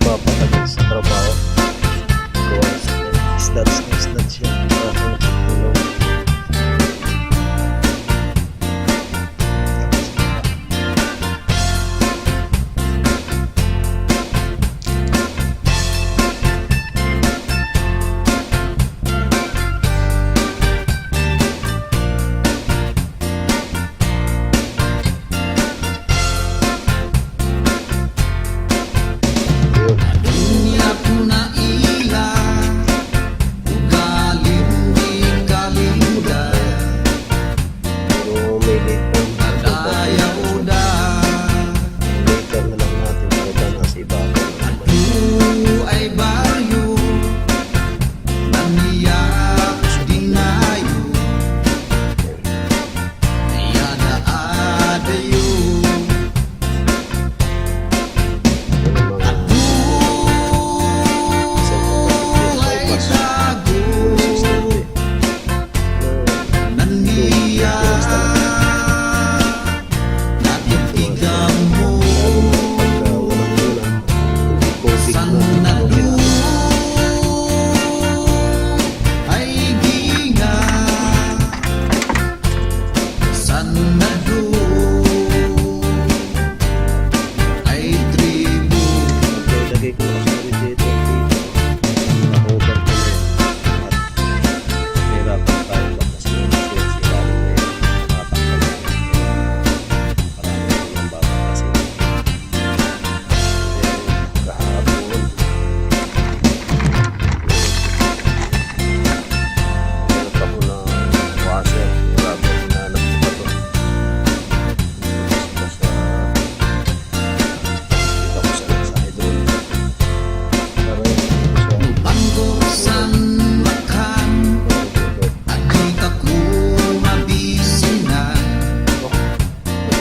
Papatagal sa trabaho. Isdat siya.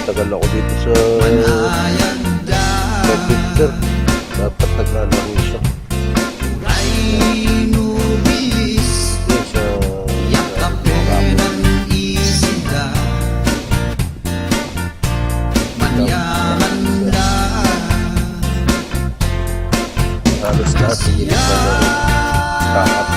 Tagal ako dito sa picture. Dapat naglalaro siya. Halos lahat hindi kahap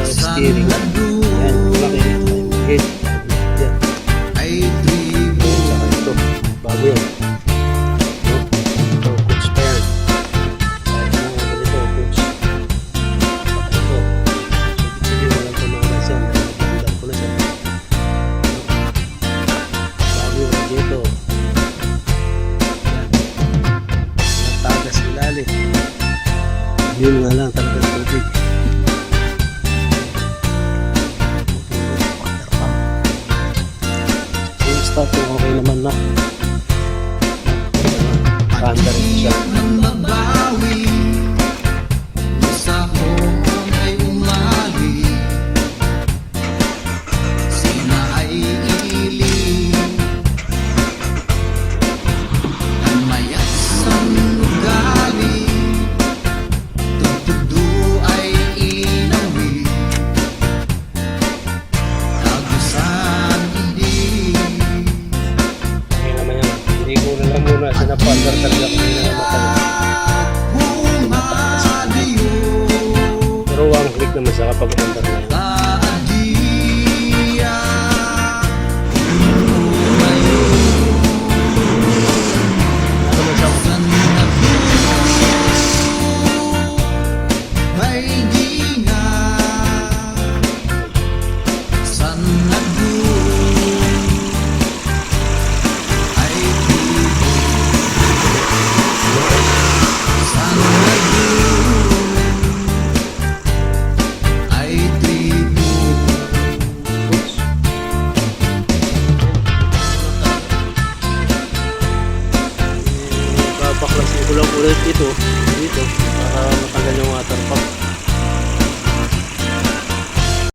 steering. Yan, bakit ito? Yan. Saka ito. Bago yan. Ito, coach pa yan. Ito, coach. Saka ito. Sige, walang pamagas yan. Nagandang ko na siya. Bago yan dito. Yan. Natagas ilalim. Yun nga lang talaga tubig. Start yung okay naman na. Kanda rin siya. Sinapandar talaga kami na namatay. Pero ang click naman sa kapag andar na yun. Baklasin ko lang ulit dito para matanggal yung